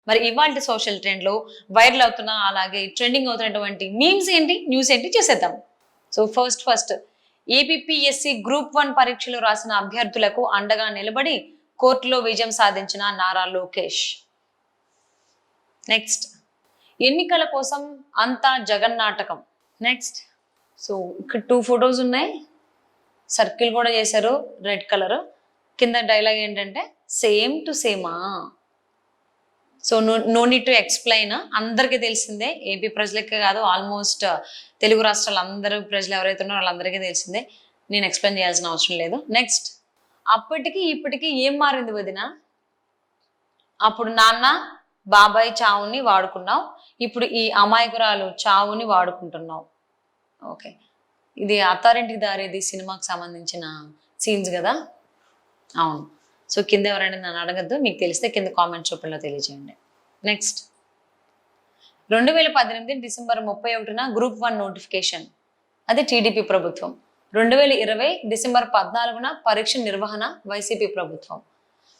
మరి ఇవాళ social trend లో వైరల్ అవుతున్న అలాగే ట్రెండింగ్ అవుతున్నటువంటి మీమ్స్ ఏంటి, న్యూస్ ఏంటి చేసేద్దాం. సో ఫస్ట్ ఏపీఎస్సి గ్రూప్ 1 పరీక్షలు రాసిన అభ్యర్థులకు అండగా నిలబడి కోర్టులో విజయం సాధించిన నారా లోకేష్. నెక్స్ట్, ఎన్నికల కోసం అంతా జగన్నాటకం. నెక్స్ట్, సో ఇక్కడ 2 ఫొటోస్ ఉన్నాయి, సర్కిల్ కూడా చేశారు రెడ్ కలర్. కింద డైలాగ్ ఏంటంటే సేమ్ టు సేమా. So no need to explain, అందరికీ తెలిసిందే. ఏపీ ప్రజలకే కాదు, ఆల్మోస్ట్ తెలుగు రాష్ట్రాల అందరూ ప్రజలు ఎవరైతే ఉన్నారో వాళ్ళందరికీ తెలిసిందే, నేను ఎక్స్ప్లెయిన్ చేయాల్సిన అవసరం లేదు. నెక్స్ట్, అప్పటికి ఇప్పటికీ ఏం మారింది వదిన? అప్పుడు నాన్న బాబాయ్ చావుని వాడుకున్నావు, ఇప్పుడు ఈ అమాయకురాలు చావుని వాడుకుంటున్నావు. ఓకే, ఇది అత్తారింటికి దారేది సినిమాకి సంబంధించిన సీన్స్ కదా. అవును. సో కింద ఎవరైనా నన్ను అడగద్దు, మీకు తెలిస్తే కింద కామెంట్స్ రూపంలో తెలియజేయండి. నెక్స్ట్, 2018 డిసెంబర్ 31న గ్రూప్ 1 నోటిఫికేషన్, అది టీడీపీ ప్రభుత్వం. 2020 డిసెంబర్ 14న పరీక్ష నిర్వహణ, వైసీపీ ప్రభుత్వం.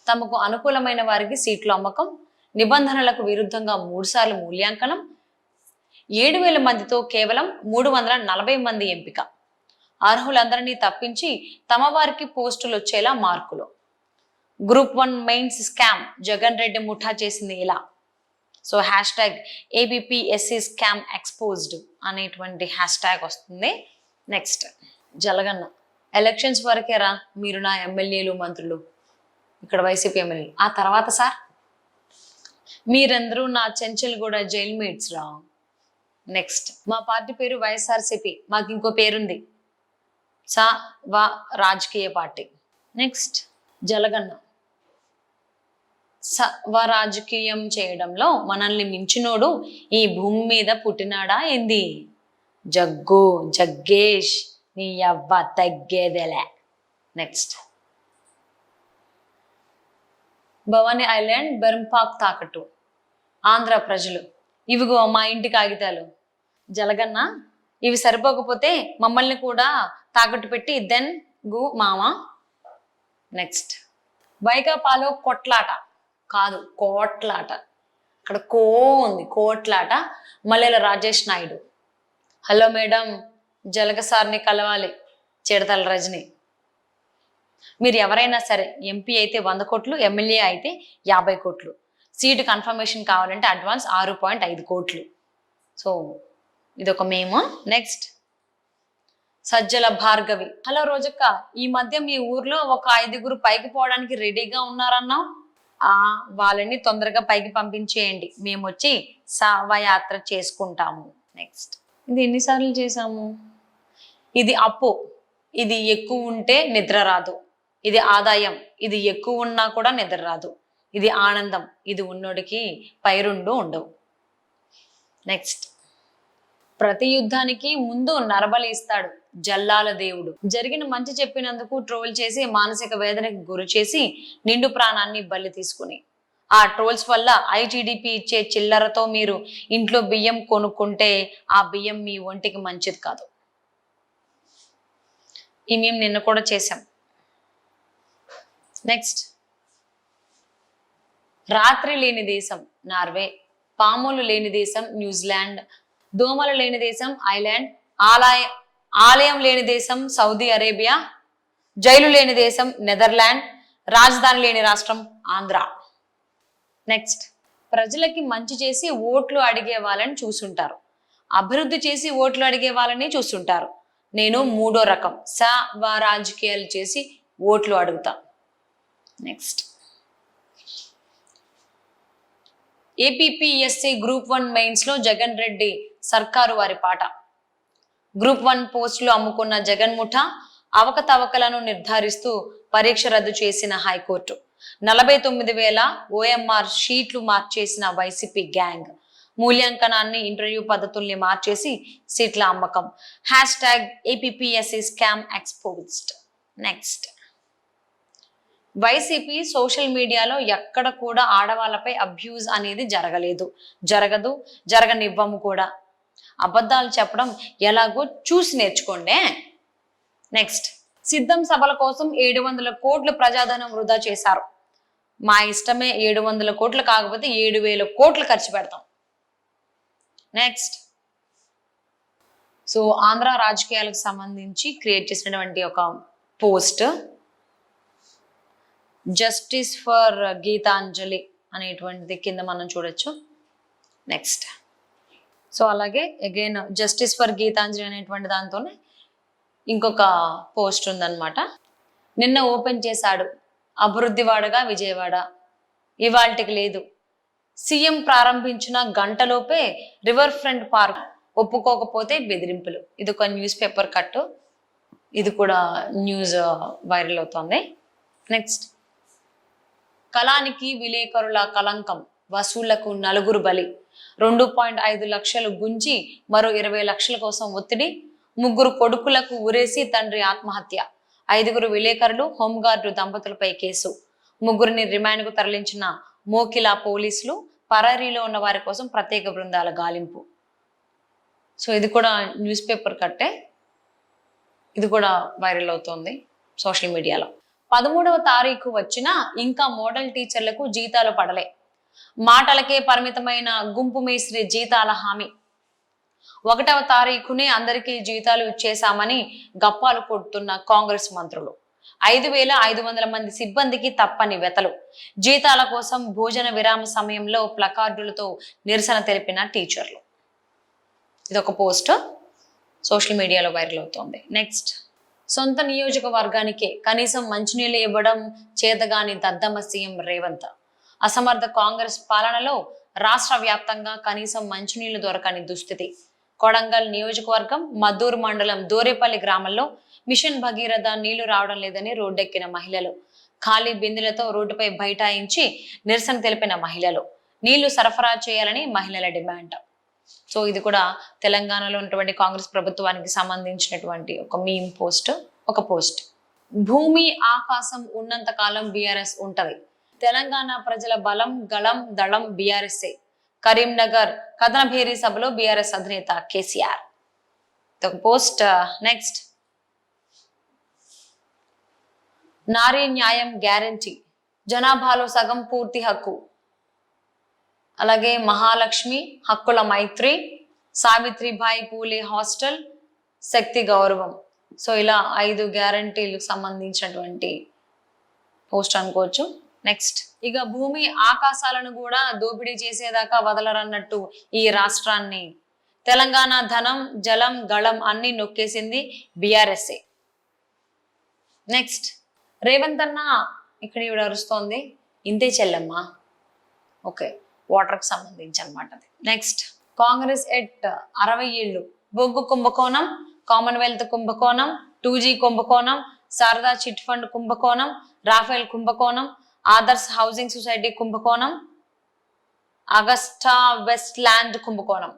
తమకు అనుకూలమైన వారికి సీట్లు అమ్మకం, నిబంధనలకు విరుద్ధంగా 3 సార్లు మూల్యాంకనం, 7,000 మందితో కేవలం 340 మంది ఎంపిక, అర్హులందరినీ తప్పించి తమ వారికి పోస్టులు వచ్చేలా మార్కులు. Group 1 mains scam, Jagan Reddy ముఠా చేసింది ఇలా. సో #ABPSC స్కామ్ ఎక్స్పోజ్డ్ అనేటువంటి హ్యాష్ట్యాగ్ వస్తుంది. నెక్స్ట్, జలగన్న ఎలక్షన్స్ వరకేరా మీరు నా ఎమ్మెల్యేలు మంత్రులు, ఇక్కడ వైసీపీ ఎమ్మెల్యే. ఆ తర్వాత సార్ మీరందరూ నా చెంచల్గూడ జైల్ మేట్స్ రా. నెక్స్ట్, మా పార్టీ పేరు వైఎస్ఆర్సీపీ, మాకు ఇంకో పేరుంది, రాజకీయ పార్టీ. నెక్స్ట్, జలగన్న రాజకీయం చేయడంలో మనల్ని మించినోడు ఈ భూమి మీద పుట్టినాడా ఏంది? జగ్గేష్ నీ అవ్వ తగ్గేదేలే. నెక్స్ట్, భవానీ ఐలాండ్ బెర్ంపాక్ తాకట్టు, ఆంధ్ర ప్రజలు ఇవిగో మా ఇంటి కాగితాలు. జలగన్న ఇవి సరిపోకపోతే మమ్మల్ని కూడా తాకట్టు పెట్టి దెన్ గు మామ. నెక్స్ట్, వైకాపాలో కొట్లాట కాదు కోట్లాట, ఇక్కడ ఉంది కోట్లాట. మల్లెల రాజేష్ నాయుడు, హలో మేడం జలగ సార్ని కలవాలి, చిడతల రజని. మీరు ఎవరైనా సరే ఎంపీ అయితే 100 కోట్లు, ఎమ్మెల్యే అయితే 50 కోట్లు, సీటు కన్ఫర్మేషన్ కావాలంటే అడ్వాన్స్ 6.5 కోట్లు. సో ఇదొక మేము. నెక్స్ట్, సజ్జల భార్గవి, హలో రోజక్క, ఈ మధ్య మీ ఊర్లో ఒక 5గురు పైకి పోవడానికి రెడీగా ఉన్నారన్నావు, వాళ్ళని తొందరగా పైకి పంపించేయండి, మేము వచ్చి శవయాత్ర చేసుకుంటాము. నెక్స్ట్, ఇది ఎన్నిసార్లు చేసాము? ఇది అప్పు, ఇది ఎక్కువ ఉంటే నిద్ర రాదు. ఇది ఆదాయం, ఇది ఎక్కువ ఉన్నా కూడా నిద్ర రాదు. ఇది ఆనందం, ఇది ఉన్నోడికి పైరుండు ఉండవు. నెక్స్ట్, ప్రతి యుద్ధానికి ముందు నరబలి ఇస్తాడు జల్లాల దేవుడు. జరిగిన మంచి చెప్పినందుకు ట్రోల్ చేసి మానసిక వేదనకి గురి చేసి నిండు ప్రాణాన్ని బలి తీసుకుని, ఆ ట్రోల్స్ వల్ల ఐటీడీపీ ఇచ్చే చిల్లరతో మీరు ఇంట్లో బియ్యం కొనుక్కుంటే ఆ బియ్యం మీ ఒంటికి మంచిది కాదు. ఈ మేము నిన్న కూడా చేసాం. నెక్స్ట్, రాత్రి లేని దేశం నార్వే, పాములు లేని దేశం న్యూజిలాండ్, దోమలు లేని దేశం ఐలాండ్, ఆలయం లేని దేశం సౌదీ అరేబియా, జైలు లేని దేశం నెదర్లాండ్, రాజధాని లేని రాష్ట్రం ఆంధ్ర. నెక్స్ట్, ప్రజలకి మంచి చేసి ఓట్లు అడిగే వాళ్ళని చూసుంటారు, అభివృద్ధి చేసి ఓట్లు అడిగే వాళ్ళని చూస్తుంటారు. నేను 3వ రకం, రాజకీయాలు చేసి ఓట్లు అడుగుతా. నెక్స్ట్, ఏపీఎస్సి గ్రూప్ 1 మెయిన్స్ లో జగన్ రెడ్డి సర్కారు వారి పాట. గ్రూప్ 1 పోస్టులు అమ్ముకున్న జగన్ ముఠా అవకతవకలను నిర్ధారిస్తూ పరీక్ష రద్దు చేసిన హైకోర్టు, 49,000 OMR షీట్లు మార్చేసిన వైసీపీ గ్యాంగ్, మూల్యాంకనాన్ని ఇంటర్వ్యూ పద్ధతుల్ని మార్చేసి సీట్ల అమ్మకం, #APPSC scam exposed. Next, YCP social మీడియాలో ఎక్కడ కూడా ఆడవాళ్ళపై అబ్యూజ్ అనేది జరగదు, జరగనివ్వము కూడా. అబద్ధాలు చెప్పడం ఎలాగో చూసి నేర్చుకోండి. నెక్స్ట్, సిద్ధం సభల కోసం 700 కోట్ల ప్రజాధనం వృధా చేశారు. మా ఇష్టమే 700 కోట్లు కాకపోతే 7,000 కోట్లు ఖర్చు పెడతాం. నెక్స్ట్, సో ఆంధ్ర రాజకీయాలకు సంబంధించి క్రియేట్ చేసినటువంటి ఒక పోస్ట్, జస్టిస్ ఫర్ గీతాంజలి అనేటువంటిది కింద మనం చూడొచ్చు. నెక్స్ట్, సో అలాగే అగైన్ జస్టిస్ ఫర్ గీతాంజలి అనేటువంటి దాంతోనే ఇంకొక పోస్ట్ ఉందన్నమాట. నిన్న ఓపెన్ చేశాడు అభివృద్ధివాడగా విజయవాడ, ఇవాల్టికి లేదు. సీఎం ప్రారంభించిన గంటలోపే రివర్ ఫ్రంట్ పార్క్, ఒప్పుకోకపోతే బెదిరింపులు. ఇది ఒక న్యూస్ పేపర్ కట్టు, ఇది కూడా న్యూస్ వైరల్ అవుతుంది. నెక్స్ట్, కళానికి విలేకరుల కలంకం, వసూళ్లకు 4 బలి, 2.5 లక్షలు గుంజి మరో 20 లక్షల కోసం ఒత్తిడి, 3 కొడుకులకు ఉరేసి తండ్రి ఆత్మహత్య, 5 విలేకరులు హోంగార్డు దంపతులపై కేసు, 3 రిమాండ్కు తరలించిన మోకిలా పోలీసులు, పరారీలో ఉన్న వారి కోసం ప్రత్యేక బృందాల గాలింపు. సో ఇది కూడా న్యూస్ పేపర్ కట్టే, ఇది కూడా వైరల్ అవుతోంది సోషల్ మీడియాలో. 13వ తారీఖు వచ్చినా ఇంకా మోడల్ టీచర్లకు జీతాలు పడలే, మాటలకే పరిమితమైన గుంపు మేస్త్రి జీతాల హామీ. 1వ తారీఖునే అందరికీ జీతాలు ఇచ్చేశామని గప్పాలు కొడుతున్న కాంగ్రెస్ మంత్రులు, 5,500 మంది సిబ్బందికి తప్పని వెతలు, జీతాల కోసం భోజన విరామ సమయంలో ప్లకార్డులతో నిరసన తెలిపిన టీచర్లు. ఇదొక పోస్ట్ సోషల్ మీడియాలో వైరల్ అవుతోంది. నెక్స్ట్, సొంత నియోజకవర్గానికే కనీసం మంచినీళ్ళు ఇవ్వడం చేతగాని దద్దమ్మ సీఎం రేవంత్, అసమర్థ కాంగ్రెస్ పాలనలో రాష్ట్ర వ్యాప్తంగా కనీసం మంచినీళ్లు దొరకని దుస్థితి. కొడంగల్ నియోజకవర్గం మద్దూరు మండలం దోరేపల్లి గ్రామంలో మిషన్ భగీరథ నీళ్లు రావడం లేదని రోడ్డెక్కిన మహిళలు, ఖాళీ బిందెలతో రోడ్డుపై బైఠాయించి నిరసన తెలిపిన మహిళలు, నీళ్లు సరఫరా చేయాలని మహిళల డిమాండ్. సో ఇది కూడా తెలంగాణలో ఉన్నటువంటి కాంగ్రెస్ ప్రభుత్వానికి సంబంధించినటువంటి ఒక మీమ్ పోస్ట్, ఒక పోస్ట్. భూమి ఆకాశం ఉన్నంత కాలం బీఆర్ఎస్ ఉంటది, తెలంగాణ ప్రజల బలం గళం దళం బీఆర్ఎస్ఏ, కరీంనగర్ కథనభేరి సభలో బీఆర్ఎస్ అధినేత కేసీఆర్. ఒక పోస్ట్. నెక్స్ట్, నారీ న్యాయం గ్యారంటీ, జనాభాలో సగం పూర్తి హక్కు, అలాగే మహాలక్ష్మి హక్కుల మైత్రి, సావిత్రిబాయి పూలే హాస్టల్, శక్తి గౌరవం. సో ఇలా 5 గ్యారంటీలకు సంబంధించినటువంటి పోస్ట్ అనుకోవచ్చు. నెక్స్ట్, ఇక భూమి ఆకాశాలను కూడా దోపిడీ చేసేదాకా వదలరన్నట్టు ఈ రాష్ట్రాన్ని తెలంగాణ ధనం జలం గళం అన్ని నొక్కేసింది బీఆర్ఎస్ఏ. నెక్స్ట్, రేవంత్ అన్న ఇక్కడ ఇవిడ అరుస్తోంది, ఇంతే చెల్లమ్మ. ఓకే, వాటర్కి సంబంధించి అనమాట. నెక్స్ట్, కాంగ్రెస్ ఎట్ 60 ఏళ్ళు, బొగ్గు కుంభకోణం, కామన్వెల్త్ కుంభకోణం, 2G కుంభకోణం, శారదా చిట్ ఫండ్ కుంభకోణం, రాఫెల్ కుంభకోణం, ఆదర్శ్ హౌసింగ్ సొసైటీ కుంభకోణం, అగస్టా వెస్ట్ ల్యాండ్ కుంభకోణం,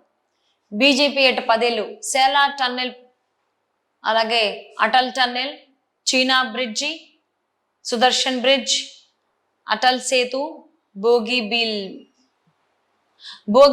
బీజేపీ ఎట్ 10 ఏళ్ళు, సేలా టన్నెల్, అలాగే అటల్ టన్నెల్, చీనా బ్రిడ్జి, సుదర్శన్ బ్రిడ్జ్, అటల్ సేతు, భోగి